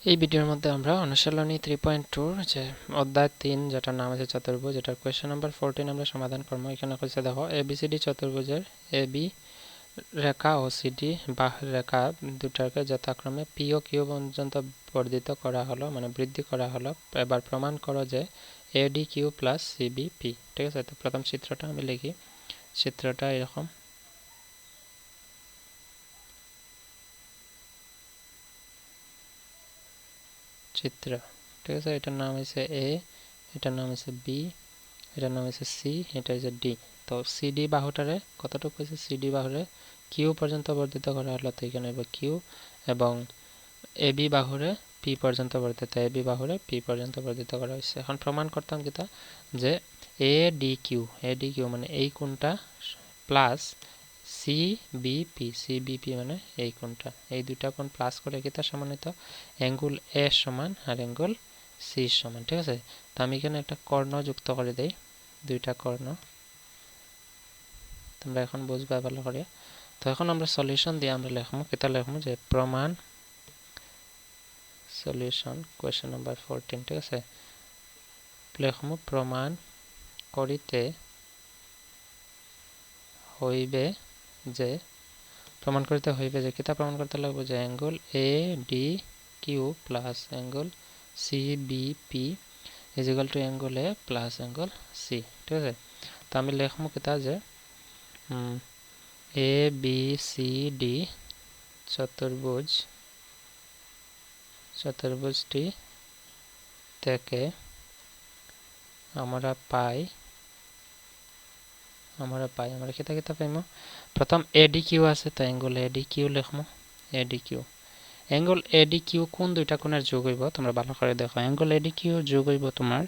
এই ভিডিওর মধ্যে আমরা অনুশীলনী 3.2 যে অধ্যায় 3 যেটার নাম আছে চতুর্ভুজ, এটার কোয়েশ্চেন নাম্বার 14 আমরা সমাধান করব। এখানে কইছে দেখো এবিসিডি চতুর্ভুজের এবি রেখা ও সিডি বাহুর রেখা দুটাকে যথাক্রমে পি ও কিউ পর্যন্ত বর্ধিত করা হলো, মানে বৃদ্ধি করা হলো। এবার প্রমাণ করো যে এডি কিউ প্লাস সিবি পি। ঠিক আছে, তো প্রথম চিত্রটা আমি লিখি। চিত্রটা এরকম, চিত্র। ঠিক আছে, এটার নাম হচ্ছে এ, এটার নাম হচ্ছে বি, এটার নাম হচ্ছে সি, এটা হচ্ছে ডি। তো সিডি বাহুটারে কতটুকু হয়েছে, সিডি বাহুরে কিউ পর্যন্ত বর্ধিত করা হলো, তো এখানে কিউ। এবং এবি বাহুরে পি পর্যন্ত বর্ধিত, এবি বাহুরে পি পর্যন্ত বর্ধিত করা হয়েছে। এখন প্রমাণ করতাম কিতা যে এ ডি কিউ মানে এই কোণটা প্লাস সি বি পি মানে এই কোণটা, এই দুইটা কোণ প্লাস করে কিতা সমানিত অ্যাঙ্গুল এ সমান আর অ্যাঙ্গুল সি সমান। ঠিক আছে, তো আমি এখানে একটা কর্ণ যুক্ত করে দেই, দুইটা কর্ণ, তোমরা এখন বুঝবা ভালো করে। তো এখন আমরা সলিউশন দিয়ে আমরা লিখবো, কিতা লিখবো যে প্রমাণ, সলিউশন কোয়েশ্চেন নাম্বার 14। ঠিক আছে, লিখবো প্রমাণ করিতে হইবে যে, প্রমাণ করিতে হইবে যে কিতা প্রমাণ করতে লাগবে যে angle A D Q plus angle C B P is equal to angle A plus angle C. ঠিক আছে, তো আমি লিখবো কিতা যে এ বি সি ডি চতুর্ভুজটি থেকে আমরা কিতা কিতা পাইমো। প্রথম এডি কিউ আছে, তো অ্যাঙ্গল এডি কিউ লিখবো, এডি কিউ। অ্যাঙ্গল এডি কিউ কোন দুইটা কোণের যোগ হইব তোমরা ভালো করে দেখো। অ্যাঙ্গল এডি কিউ যোগ হইব তোমার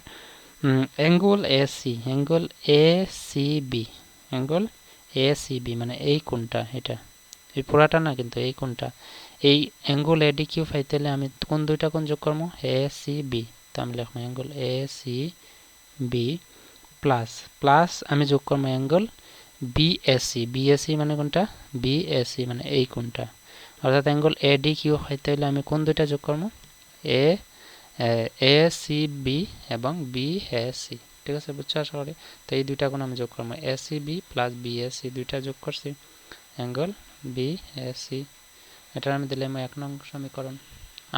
angle AC, angle A C B, angle A C B মানে এই কোণটা, এটা এই পুরাটা না কিন্তু এই কোণটা। এই অ্যাঙ্গল এডি কিউ পাইতে হলে আমি কোন দুইটা কোণ যোগ করবো, এ সি বি। তো আমি লিখবো angle A C B plus আমি যোগ করবো অ্যাঙ্গল বিএসি, বিএসি মানে কোনটা, বিএসি মানে এই কোণটা। অর্থাৎ অ্যাঙ্গল এডি কিউ হইতে হলে আমি কোন দুইটা যোগ করবো, এ সি বি এবং বি এ সি। ঠিক আছে, বুঝছো আশা করি। তো এই দুইটা কোণ আমি যোগ করবো, A C B plus B A C, দুইটা যোগ করছি অ্যাঙ্গল বি এ সি। এটা আমি দিলাম 1 নং সমীকরণ।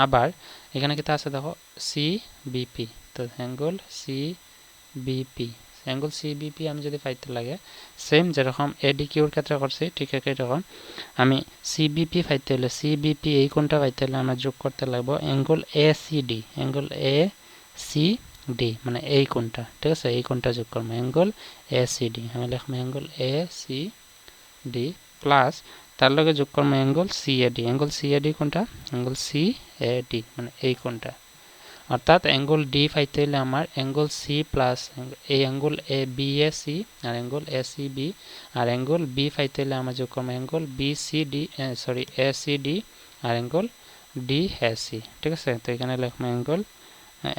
আবার এখানে কিতা আছে দেখো সি বিপি, তো angle C BP, angle CBP আমি যদি পাইতে লাগে সেম যেরকম এডি কিউর ক্ষেত্রে করছি ঠিক একই রকম আমি সিবিপি পাইতে হলে, সিবিপি এই কোণটা পাইতে হলে আমরা যোগ করতে লাগবো angle A CD, angle A C D মানে এই কোণটা। ঠিক আছে, এই কোণটা যোগ করবো অ্যাঙ্গল এ সিডি, আমি লিখবো angle A C D plus তার লগে যোগ করবো অ্যাঙ্গল সিএডি, অ্যাঙ্গল সিএডি কোণটা, অ্যাঙ্গল সি এ ডি মানে এই কোণটা। অর্থাৎ অ্যাঙ্গল ডি পাইতে হলে আমার অ্যাঙ্গল সি প্লাস এই angle A B A C আর অ্যাঙ্গল এ সি বি, আর অ্যাঙ্গল বি পাইতে হলে আমরা যোগ করবো angle B C D A C D আর অ্যাঙ্গল ডি এ সি। ঠিক আছে, তো এখানে লিখবো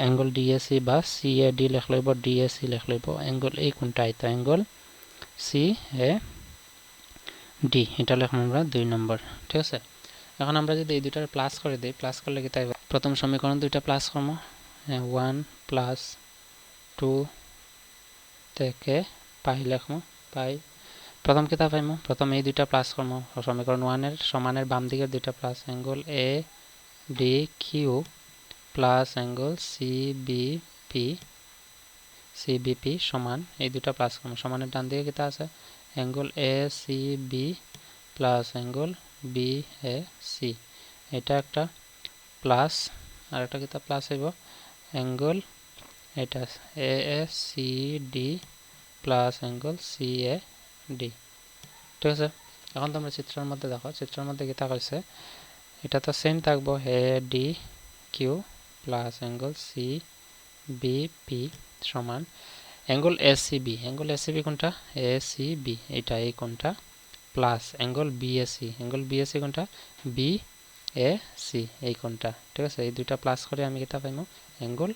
অ্যাঙ্গল ডি এ সি বা সি এ ডি লেখ লইব, ডি এ সি লেখ লইব অ্যাঙ্গল এই কোনটা আইতো অ্যাঙ্গল সি এ ডি, এটা লিখবো আমরা 2 নম্বর। ঠিক আছে, এখন আমরা যদি এই দুইটার প্লাস করে দিই, প্লাস করলে কি তাই প্রথম সমীকরণ দুইটা প্লাস করবো 1 প্লাস 2 থেকে পাই লিখবো, পাই প্রথম কিতা পাইমো, প্রথম এই দুইটা প্লাস করবো সমীকরণ 1 এর সমানের বাম দিকের দুইটা plus angle A D Q plus angle CBP সমান এই দুইটা প্লাস করবো। সমানের ডান দিকে কিতা আছে angle A C B plus angle B A C, এটা একটা প্লাস আর একটা কিতা প্লাস হইব অ্যাঙ্গল এটা A S C D plus angle C A D. ঠিক আছে, এখন তোমরা চিত্রের মধ্যে দেখো, চিত্রের মধ্যে কিতা কইছে এটা তো সেম থাকবো A D Q plus angle C B P সমান অ্যাঙ্গল এসিবি, অ্যাঙ্গল এসিবি কোনটা এ সি বি এটা এই কোনটা plus angle BAC, angle BAC কোনটা বি এ সি এই কোনটা। ঠিক আছে, এই দুইটা প্লাস করে আমি কিতা পাইমু অ্যাঙ্গল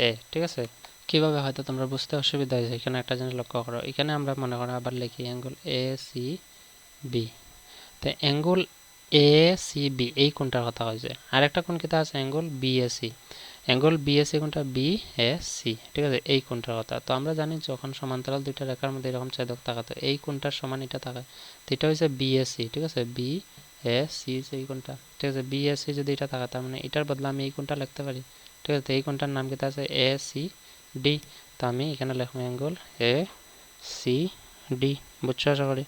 এ। ঠিক আছে, কিভাবে হয়তো তোমরা বুঝতে অসুবিধা হয়েছে, এখানে একটা জিনিস লক্ষ্য করো, এখানে আমরা মনে করো আবার লিখি অ্যাঙ্গল এ সি বি। তো অ্যাঙ্গল ACB এই কোণটার কথা কইছে আর একটা কোণ কিতা আছে অ্যাঙ্গেল BAC অ্যাঙ্গেল BAC কোণটা BAC ঠিক আছে এই কোণটার কথা তো আমরা জানি যখন সমান্তরাল দুইটা রেখার মধ্যে এরকম ছেদক থাকে তো এই কোণটার সমান এটা থাকে তো এটা হইছে BAC ঠিক আছে BAC এই কোণটা ঠিক আছে BAC যদি এটা থাকে তার মানে এটার বদলে আমি এই কোণটা লিখতে পারি ঠিক আছে এই কোণটার নাম কিতা আছে ACD তো আমি এখানে লিখব অ্যাঙ্গেল ACD বুঝছো আশা করি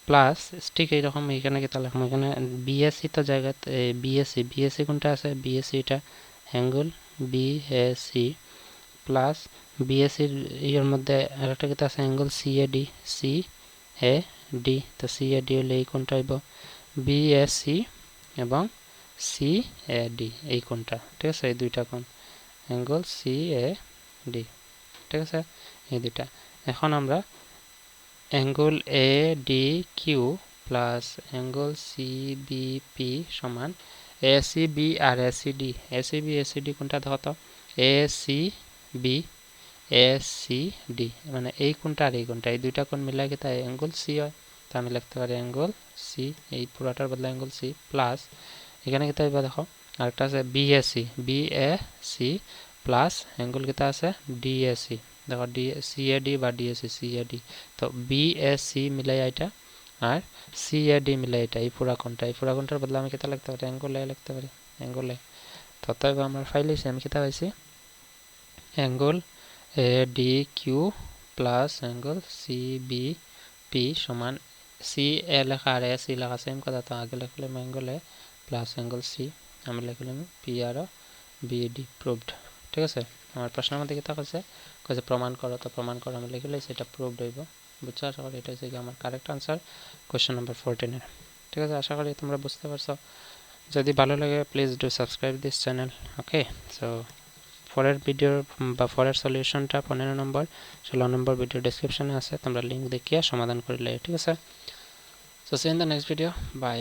প্লাস ঠিক এইরকম এখানে কিতা লিখব এখানে BAC তো জায়গাতে BAC কোনটা আছে BAC এটা অ্যাঙ্গেল BAC প্লাস BAC এর মধ্যে আরেকটা কিতা আছে অ্যাঙ্গেল CAD তো CAD হলে এই কোনটা হইব BAC এবং CAD এই কোনটা ঠিক আছে এই দুইটা কোণ অ্যাঙ্গেল CAD ঠিক আছে এই দুইটা এখন আমরা angle ADQ plus angle CBP সমান ACB আর ACD কোনটা দেখো তো ACD মানে এই কোনটা আর এই কোনটা এই দুইটা কোণ মিলাই কিতা অ্যাঙ্গেল C হয় তো আমি লিখতে পারি অ্যাঙ্গেল C এই পুরাটার বদলে অ্যাঙ্গেল C প্লাস এখানে কিতা হইবা দেখো আরেকটা আছে BAC প্লাস অ্যাঙ্গেল কিতা আছে DAC দেখো CAD বা CAD তো BAC মিলাই এটা আর CAD মিলাই এটা এই পুরা কোণটার বদলে আমি কিতা লিখতে পারি অ্যাঙ্গেল A লিখতে পারি অ্যাঙ্গেল A তো তাই আমার ফাইলে আমি কিতা পাইছি angle ADQ plus angle CBP সমান CA লেখা আর AC লেখা সেম কথা তো আগে লিখলাম angle A plus angle C আমি লিখলাম PR BD প্রুভড ঠিক আছে আমার প্রশ্নের মধ্যে কিতা কইছে প্রমাণ করো তো প্রমাণ করো আমি লিখে লইছি এটা প্রুভড হইব বুঝছো আশা করি এটা হচ্ছে আমার কারেক্ট আনসার কোশ্চেন নাম্বার 14 এর ঠিক আছে আশা করি তোমরা বুঝতে পারছো যদি ভালো লাগে please do subscribe this channel okay so পরের ভিডিও বা পরের সলিউশনটা 15 নম্বর 16 নম্বর ভিডিও ডেসক্রিপশনে আছে তোমরা লিংক দেখিয়া সমাধান করে লও ঠিক আছে so see in the next video by